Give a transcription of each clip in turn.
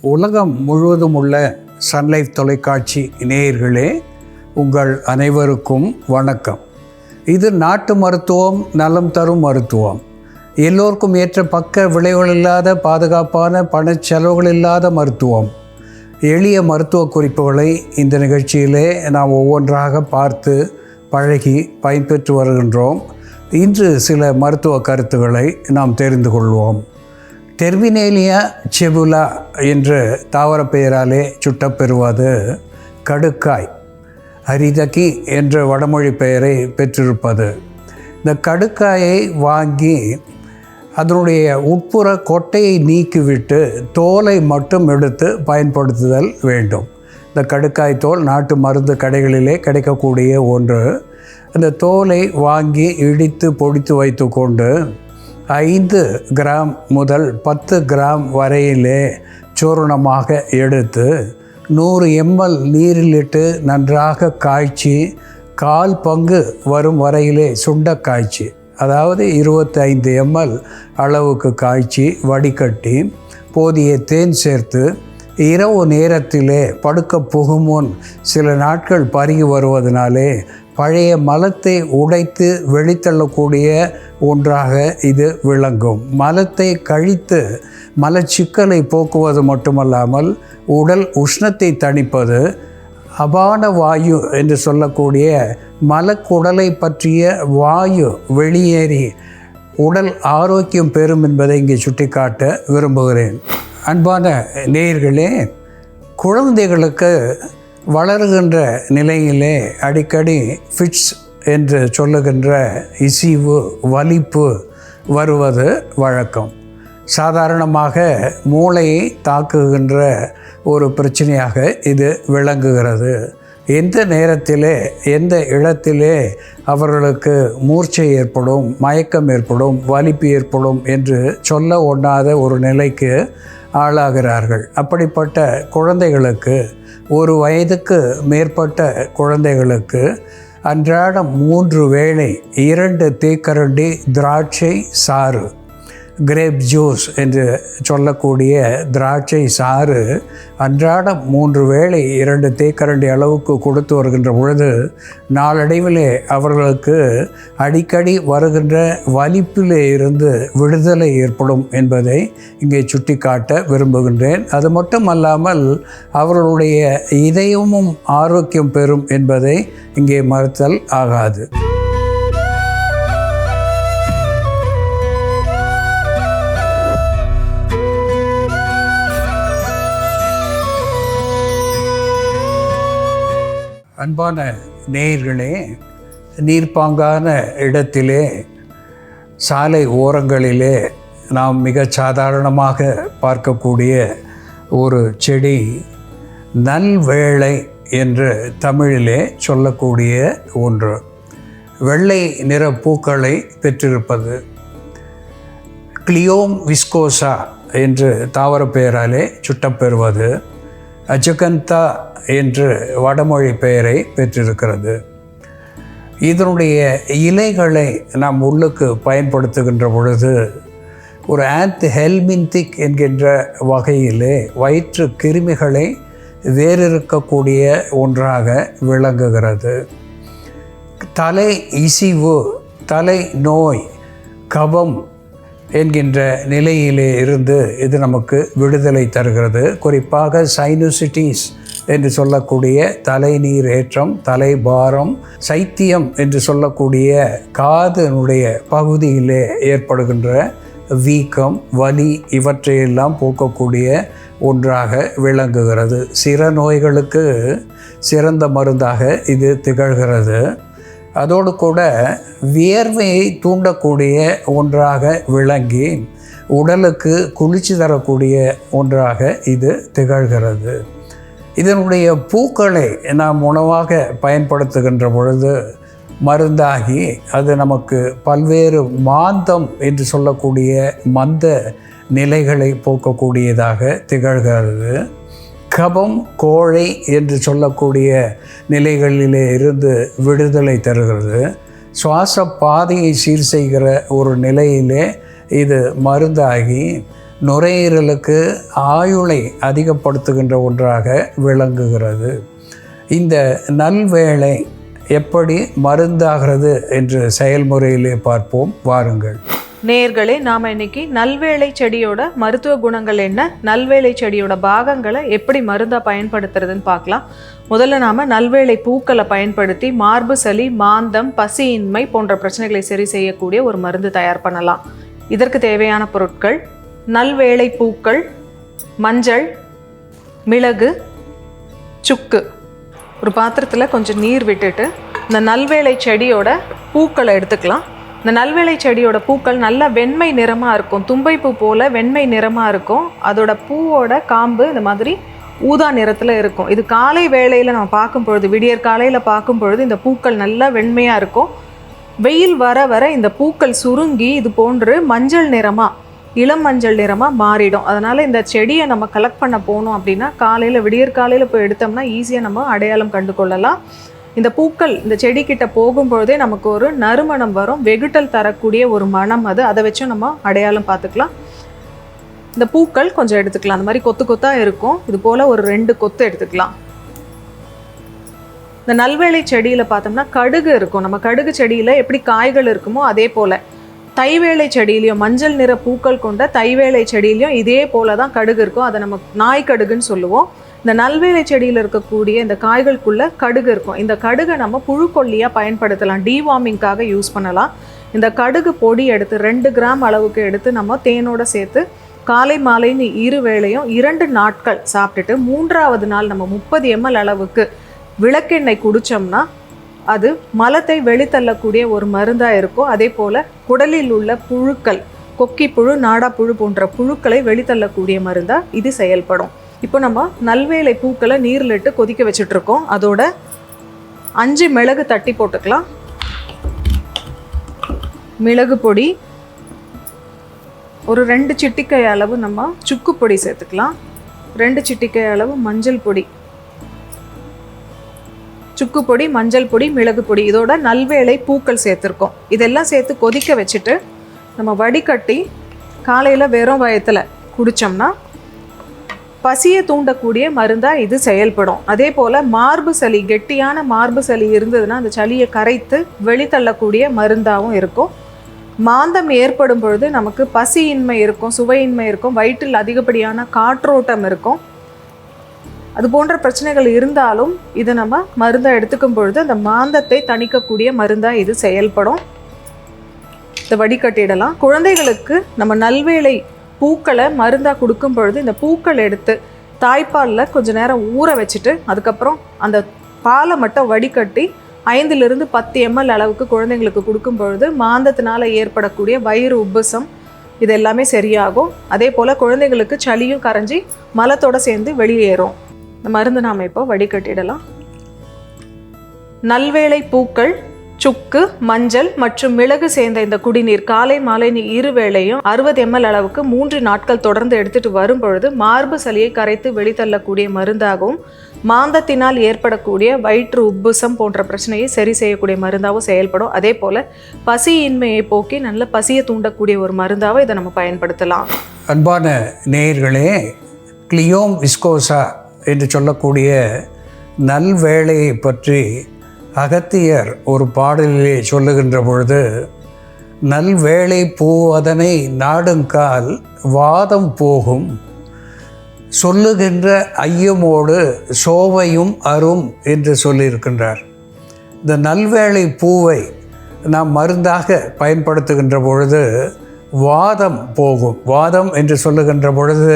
உலகம் முழுவதும் உள்ள சன்லைஃப் தொலைக்காட்சி நேயர்களே, உங்கள் அனைவருக்கும் வணக்கம். இது நாட்டு மருத்துவம், நலம் தரும் மருத்துவம். எல்லோருக்கும் ஏற்ற பக்க விளைவுகள் இல்லாத, பாதுகாப்பான, பணச்செலவுகள் இல்லாத மருத்துவம். எளிய மருத்துவ குறிப்புகளை இந்த நிகழ்ச்சியிலே நாம் ஒவ்வொன்றாக பார்த்து பழகி பயன்பெற்று வருகின்றோம். இன்று சில மருத்துவ கருத்துக்களை நாம் தெரிந்து கொள்வோம். டெர்மினேலியா செபுலா என்ற தாவர பெயராலே சுட்டப்பெறுவது கடுக்காய். அரிதகி என்ற வடமொழி பெயரை பெற்றிருப்பது. இந்த கடுக்காயை வாங்கி அதனுடைய உட்புற கொட்டையை நீக்கிவிட்டு தோலை மட்டும் எடுத்து பயன்படுத்துதல் வேண்டும். இந்த கடுக்காய் தோல் நாட்டு மருந்து கடைகளிலே கிடைக்கக்கூடிய ஒன்று. அந்த தோலை வாங்கி இடித்து பொடித்து வைத்து கொண்டு 5 கிராம் முதல் 10 கிராம் வரையிலே சூரணமாக எடுத்து 100 ml நீரிலிட்டு நன்றாக காய்ச்சி 1/4 பங்கு வரும் வரையிலே சுண்ட காய்ச்சி, அதாவது 25 ml அளவுக்கு காய்ச்சி வடிகட்டி போதிய தேன் சேர்த்து இரவு நேரத்திலே படுக்க புகுமுன் சில நாட்கள் பருகி வருவதனாலே பழைய மலத்தை உடைத்து வெளித்தள்ளக்கூடிய ஒன்றாக இது விளங்கும். மலத்தை கழித்து மலச்சிக்கலை போக்குவது மட்டுமல்லாமல் உடல் உஷ்ணத்தை தணிப்பது, அபான வாயு என்று சொல்லக்கூடிய மலக்குடலை பற்றிய வாயு வெளியேறி உடல் ஆரோக்கியம் பெறும் என்பதை இங்கே சுட்டிக்காட்ட விரும்புகிறேன். அன்பான நேயர்களே, குழந்தைகளுக்கு வளர்கின்ற நிலையிலே அடிக்கடி ஃபிட்ஸ் என்று சொல்லுகின்ற இசிவு, வலிப்பு வருவது வழக்கம். சாதாரணமாக மூளையை தாக்குகின்ற ஒரு பிரச்சனையாக இது விளங்குகிறது. எந்த நேரத்திலே எந்த இடத்திலே அவர்களுக்கு மூர்ச்சை ஏற்படும், மயக்கம் ஏற்படும், வலிப்பு ஏற்படும் என்று சொல்ல ஒண்ணாத ஒரு நிலைக்கு ஆளாகிறார்கள். அப்படிப்பட்ட குழந்தைகளுக்கு, 1 வயதுக்கு மேற்பட்ட குழந்தைகளுக்கு அன்றாடம் 3 வேளை 2 தேக்கரண்டி திராட்சை சாறு, கிரேப் ஜூஸ் என்று சொல்லக்கூடிய திராட்சை சாறு அன்றாடம் 3 வேளை 2 தேக்கரண்டி அளவுக்கு கொடுத்து வருகின்ற பொழுது நாளடைவிலே அவர்களுக்கு அடிக்கடி வருகின்ற வலிப்பிலே இருந்து விடுதலை ஏற்படும் என்பதை இங்கே சுட்டிக்காட்ட விரும்புகின்றேன். அது மட்டுமல்லாமல் அவர்களுடைய இதயமும் ஆரோக்கியம் பெறும் என்பதை இங்கே மறுத்தல் ஆகாது. அன்பான நேயர்களே, நீர்ப்பாங்கான இடத்திலே, சாலை ஓரங்களிலே நாம் மிக சாதாரணமாக பார்க்கக்கூடிய ஒரு செடி நல்வேளை என்று தமிழிலே சொல்லக்கூடிய ஒன்று. வெள்ளை நிற பூக்களை பெற்றிருப்பது. கிளியோம் விஸ்கோசா என்று தாவர பெயராலே சுட்டப்பெறுவது. அஜகந்தா என்று வடமொழி பெயரை பெற்றிருக்கிறது. இதனுடைய இலைகளை நாம் உள்ளுக்கு பயன்படுத்துகின்ற பொழுது ஒரு ஆன்டிஹெல்மின்திக் என்கின்ற வகையிலே வயிற்று கிருமிகளை வேறிருக்கக்கூடிய ஒன்றாக விளங்குகிறது. தலை இசிவு, தலை நோய், கபம் என்கின்ற நிலையிலே இருந்து இது நமக்கு விடுதலை தருகிறது. குறிப்பாக சைனோசிட்டிஸ் என்று சொல்லக்கூடிய தலைநீர் ஏற்றம், தலைபாரம், சைத்தியம் என்று சொல்லக்கூடிய காதினுடைய பகுதியிலே ஏற்படுகின்ற வீக்கம், வலி இவற்றையெல்லாம் போக்கக்கூடிய ஒன்றாக விளங்குகிறது. சிற நோய்களுக்கு சிறந்த மருந்தாக இது திகழ்கிறது. அதோடு கூட வியர்வையை தூண்டக்கூடிய ஒன்றாக விளங்கி உடலுக்கு குளிர்ச்சி தரக்கூடிய ஒன்றாக இது திகழ்கிறது. இதனுடைய பூக்களை நாம் உணவாக பயன்படுத்துகின்ற பொழுது மருந்தாகி அது நமக்கு பல்வேறு மாந்தம் என்று சொல்லக்கூடிய மந்த நிலைகளை போக்கக்கூடியதாக திகழ்கிறது. கபம், கோழை என்று சொல்லக்கூடிய நிலைகளிலே இருந்து விடுதலை தருகிறது. சுவாச பாதையை சீர் செய்கிற ஒரு நிலையிலே இது மருந்தாகி நுரையீரலுக்கு ஆயுளை அதிகப்படுத்துகின்ற ஒன்றாக விளங்குகிறது. இந்த நல்வேளை எப்படி மருந்தாகிறது என்று செயல்முறையிலே பார்ப்போம், வாருங்கள். நேயர்களே, நாம் இன்னைக்கு நல்வேளை செடியோட மருத்துவ குணங்கள் என்ன, நல்வேளை செடியோட பாகங்களை எப்படி மருந்தாக பயன்படுத்துறதுன்னு பார்க்கலாம். முதல்ல நாம் நல்வேளை பூக்களை பயன்படுத்தி மார்பு சளி, மாந்தம், பசியின்மை போன்ற பிரச்சனைகளை சரி செய்யக்கூடிய ஒரு மருந்து தயார் பண்ணலாம். இதற்கு தேவையான பொருட்கள்: நல்வேளை பூக்கள், மஞ்சள், மிளகு, சுக்கு. ஒரு பாத்திரத்தில் கொஞ்சம் நீர் விட்டுட்டு இந்த நல்வேளை செடியோட பூக்களை எடுத்துக்கலாம். இந்த நல்வேளை செடியோட பூக்கள் நல்ல வெண்மை நிறமாக இருக்கும், தும்பைப்பூ போல் வெண்மை நிறமாக இருக்கும். அதோட பூவோட காம்பு இந்த மாதிரி ஊதா நிறத்தில் இருக்கும். இது காலை வேளையில் நம்ம பார்க்கும் பொழுது, விடியற் காலையில் பார்க்கும் பொழுது இந்த பூக்கள் நல்லா வெண்மையாக இருக்கும். வெயில் வர வர இந்த பூக்கள் சுருங்கி இது போன்று மஞ்சள் நிறமாக, இளம் மஞ்சள் நிறமாக மாறிடும். அதனால் இந்த செடியை நம்ம கலெக்ட் பண்ண போனோம் அப்படின்னா காலையில் விடியற் காலையில் போய் எடுத்தோம்னா ஈஸியாக நம்ம அடையாளம் கண்டு கொள்ளலாம். இந்த பூக்கள் இந்த செடிக்கிட்ட போகும்பொழுதே நமக்கு ஒரு நறுமணம் வரும், வெகுட்டல் தரக்கூடிய ஒரு மனம் அது. அதை வச்சும் நம்ம அடையாளம் பார்த்துக்கலாம். இந்த பூக்கள் கொஞ்சம் எடுத்துக்கலாம். அந்த மாதிரி கொத்து கொத்தாக இருக்கும். இது போல் ஒரு 2 கொத்து எடுத்துக்கலாம். இந்த நல்வேளை செடியில் பார்த்தோம்னா கடுகு இருக்கும். நம்ம கடுகு செடியில் எப்படி காய்கள் இருக்குமோ அதே போல் தைவேளை செடியிலையும், மஞ்சள் நிற பூக்கள் கொண்ட தைவேளை செடியிலையும் இதே போல தான் கடுகு இருக்கும். அதை நம்ம நாய்க்கடுகுன்னு சொல்லுவோம். இந்த நல்வேளை செடியில் இருக்கக்கூடிய இந்த காய்களுக்குள்ள கடுகு இருக்கும். இந்த கடுகை நம்ம புழுக்கொல்லியாக பயன்படுத்தலாம், டீவார்மிங்காக யூஸ் பண்ணலாம். இந்த கடுகு பொடி எடுத்து 2 கிராம் அளவுக்கு எடுத்து நம்ம தேனோட சேர்த்து காலை மாலைன்னு 2 வேளையும் 2 நாட்கள் சாப்பிட்டுட்டு 3ஆவது நாள் நம்ம 30 ml அளவுக்கு விளக்கெண்ணெய் குடித்தோம்னா அது மலத்தை வெளித்தள்ளக்கூடிய ஒரு மருந்தாக இருக்கும். அதே போல் குடலில் உள்ள புழுக்கள், கொக்கிப்புழு, நாடாப்புழு போன்ற புழுக்களை வெளித்தள்ளக்கூடிய மருந்தாக இது செயல்படும். இப்போ நம்ம நல்வேளை பூக்களை நீரில் இட்டு கொதிக்க வச்சுட்ருக்கோம். அதோட 5 மிளகு தட்டி போட்டுக்கலாம். மிளகு பொடி ஒரு 2 சிட்டிக்கை அளவு நம்ம சுக்கு பொடி சேர்த்துக்கலாம். 2 சிட்டிக்கை அளவு மஞ்சள் பொடி, சுக்கு பொடி, மஞ்சள் பொடி, மிளகு பொடி, இதோட நல்வேளை பூக்கள் சேர்த்துருக்கோம். இதெல்லாம் சேர்த்து கொதிக்க வச்சுட்டு நம்ம வடிகட்டி காலையில் வெறும் வயத்தில் குடித்தோம்னா பசியை தூண்டக்கூடிய மருந்தாக இது செயல்படும். அதே போல் மார்பு சளி, கெட்டியான மார்பு சளி இருந்ததுன்னா அந்த சளியை கரைத்து வெளித்தள்ளக்கூடிய மருந்தாகவும் இருக்கும். மாந்தம் ஏற்படும் பொழுது நமக்கு பசியின்மை இருக்கும், சுவையின்மை இருக்கும், வயிற்றில் அதிகப்படியான காற்றோட்டம் இருக்கும். அது போன்ற பிரச்சனைகள் இருந்தாலும் இதை நம்ம மருந்தை எடுத்துக்கும் பொழுது அந்த மாந்தத்தை தணிக்கக்கூடிய மருந்தாக இது செயல்படும். இதை வடிகட்டிடலாம். குழந்தைகளுக்கு நம்ம நல்வேளை பூக்களை மருந்தாக கொடுக்கும் பொழுது இந்த பூக்கள் எடுத்து தாய்ப்பாலில் கொஞ்சம் நேரம் ஊற வச்சுட்டு அதுக்கப்புறம் அந்த பாலை மட்டும் வடிகட்டி 5 to 10 ml அளவுக்கு குழந்தைங்களுக்கு கொடுக்கும் பொழுது மாந்தத்தினால் ஏற்படக்கூடிய வயிறு உப்புசம் இது எல்லாமே சரியாகும். அதே போல் குழந்தைங்களுக்கு சளியும் கரைஞ்சி மலத்தோடு சேர்ந்து வெளியேறும். இந்த மருந்து நாம் இப்போ வடிகட்டிடலாம். நல்வேளை பூக்கள், சுக்கு, மஞ்சள் மற்றும் மிளகு சேர்ந்த இந்த குடிநீர் காலை மாலை 2 வேளையும் 60 ml அளவுக்கு 3 நாட்கள் தொடர்ந்து எடுத்துட்டு வரும் பொழுது மார்பு சளியை கரைத்து வெளித்தள்ளக்கூடிய மருந்தாகவும் மாந்தத்தினால் ஏற்படக்கூடிய வயிற்று உப்புசம் போன்ற பிரச்சனையை சரி செய்யக்கூடிய மருந்தாகவும் செயல்படும். அதே போல் பசியின்மையை போக்கி நல்ல பசியை தூண்டக்கூடிய ஒரு மருந்தாகவும் இதை நம்ம பயன்படுத்தலாம். அன்பான நேயர்களே, கிளியோம் விஸ்கோசா என்று சொல்லக்கூடிய நல்வேளையை பற்றி அகத்தியர் ஒரு பாடலிலே சொல்லுகின்ற பொழுது, நல்வேளை பூ அதனை நாடுங்கால் வாதம் போகும், சொல்லுகின்ற ஐயமோடு சோவையும் அரும் என்று சொல்லியிருக்கின்றார். இந்த நல்வேளை பூவை நாம் மருந்தாக பயன்படுத்துகின்ற பொழுது வாதம் போகும். வாதம் என்று சொல்லுகின்ற பொழுது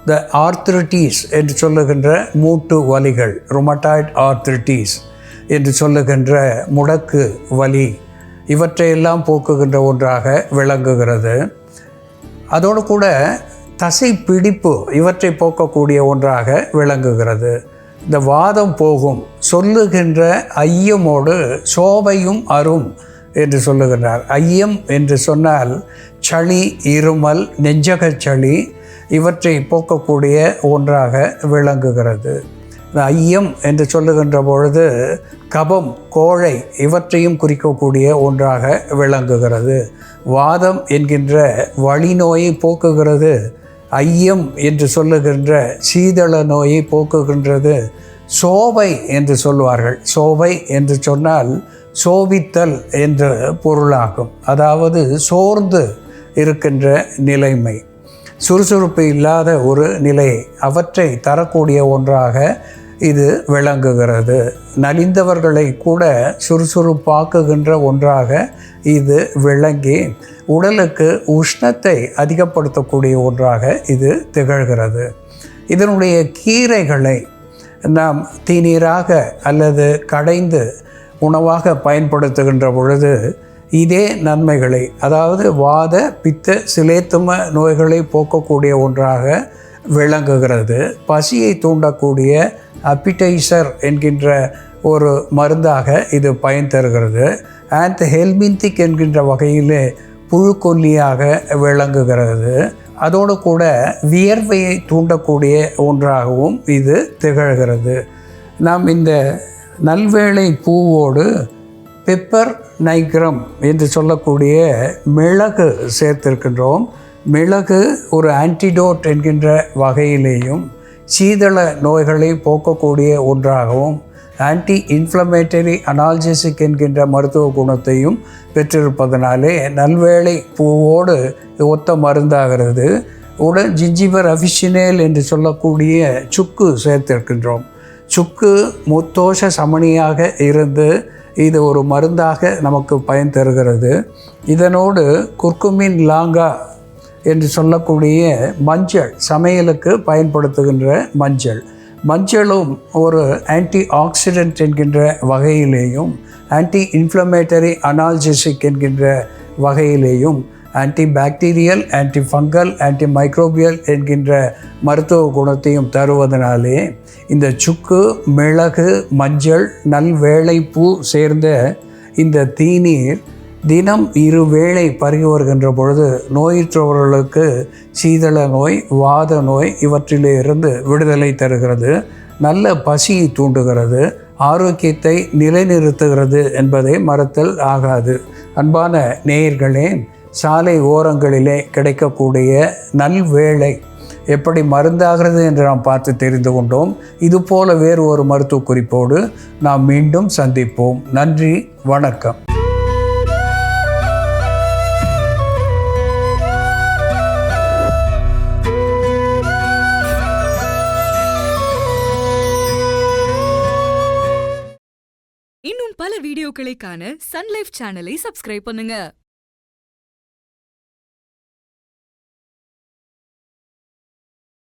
த ஆர்த்ரிட்டிஸ் என்று சொல்லுகின்ற மூட்டு வலிகள், ருமட்டாய்ட் ஆர்த்ரிட்டிஸ் என்று சொல்லுகின்ற முடக்கு வலி, இவற்றையெல்லாம் போக்குகின்ற ஒன்றாக விளங்குகிறது. அதோடு கூட தசை பிடிப்பு இவற்றை போக்கக்கூடிய ஒன்றாக விளங்குகிறது. இந்த வாதம் போகும், சொல்லுகின்ற ஐயமோடு சோபையும் அரும் என்று சொல்லுகின்றார். ஐயம் என்று சொன்னால் சளி, இருமல், நெஞ்சக சளி இவற்றை போக்கக்கூடிய ஒன்றாக விளங்குகிறது. ஐயம் என்று சொல்லுகின்ற பொழுது கபம், கோழை இவற்றையும் குறிக்கக்கூடிய ஒன்றாக விளங்குகிறது. வாதம் என்கின்ற வழிநோயை போக்குகிறது. ஐயம் என்று சொல்லுகின்ற சீதள நோயை போக்குகின்றது. சோவை என்று சொல்வார்கள். சோவை என்று சொன்னால் சோபித்தல் என்ற பொருளாகும். அதாவது சோர்ந்து இருக்கின்ற நிலைமை, சுறுசுறுப்பு இல்லாத ஒரு நிலை, அவற்றை தரக்கூடிய ஒன்றாக இது விளங்குகிறது. நலிந்தவர்களை கூட சுறுசுறுப்பாக்குகின்ற ஒன்றாக இது விளங்கி உடலுக்கு உஷ்ணத்தை அதிகப்படுத்தக்கூடிய ஒன்றாக இது திகழ்கிறது. இதனுடைய கீரைகளை நாம் தீநீராக அல்லது கடைந்து உணவாக பயன்படுத்துகின்ற பொழுது இதே நன்மைகளை, அதாவது வாத பித்த சிலேத்தும நோய்களை போக்கக்கூடிய ஒன்றாக விளங்குகிறது. பசியை தூண்டக்கூடிய அப்பிடைசர் என்கின்ற ஒரு மருந்தாக இது பயன் தருகிறது. ஹெல்மின்திக் என்கின்ற வகையிலே புழுக்கொல்லியாக விளங்குகிறது. அதோடு கூட வியர்வையை தூண்டக்கூடிய ஒன்றாகவும் இது திகழ்கிறது. நாம் இந்த நல்வேளை பூவோடு பெப்பர் நைக்ரம் என்று சொல்லக்கூடிய மிளகு சேர்த்திருக்கின்றோம். மிளகு ஒரு ஆன்டிடோட் என்கின்ற வகையிலேயும் சீதள நோய்களை போக்கக்கூடிய ஒன்றாகவும் ஆன்டி இன்ஃப்ளமேட்டரி அனால்ஜெசிக் என்கின்ற மருத்துவ குணத்தையும் பெற்றிருப்பதனாலே நல்வேளை பூவோடு ஒத்த மருந்தாகிறது. உடன் ஜிஞ்சிபர் அஃபிஷினேல் என்று சொல்லக்கூடிய சுக்கு சேர்த்திருக்கின்றோம். சுக்கு முத்தோஷ சமணியாக இருந்து இது ஒரு மருந்தாக நமக்கு பயன் தருகிறது. இதனோடு குர்குமின் லாங்கா என்று சொல்லக்கூடிய மஞ்சள், சமையலுக்கு பயன்படுத்துகின்ற மஞ்சளும் ஒரு ஆன்டி ஆக்சிடென்ட் என்கின்ற வகையிலேயும் ஆன்டி இன்ஃப்ளமேட்டரி அனால்ஜெசிக் என்கின்ற வகையிலேயும் anti bacterial, anti fungal, anti microbial என்கின்ற மருத்துவ குணத்தையும் தருவதனாலே இந்த சுக்கு, மிளகு, மஞ்சள், நல்வேளைப்பூ சேர்ந்த இந்த தீநீர் தினம் 2 வேளை பருகி வருகின்ற பொழுது நோயுற்றவர்களுக்கு சீதள நோய், வாத நோய் இவற்றிலே இருந்து விடுதலை தருகிறது. நல்ல பசியை தூண்டுகிறது, ஆரோக்கியத்தை நிலைநிறுத்துகிறது என்பதை மறத்தல் ஆகாது. அன்பான நேயர்களே, சாலை ஓரங்களிலே கிடைக்கக்கூடிய நல்வேளை எப்படி மருந்தாகிறது என்று நாம் பார்த்து தெரிந்து கொண்டோம். இதுபோல வேறு ஒரு மருத்துவ குறிப்போடு நாம் மீண்டும் சந்திப்போம். நன்றி, வணக்கம். இன்னும் பல வீடியோக்களை காண சன்லைஃப் சேனலை சப்ஸ்கிரைப் பண்ணுங்க.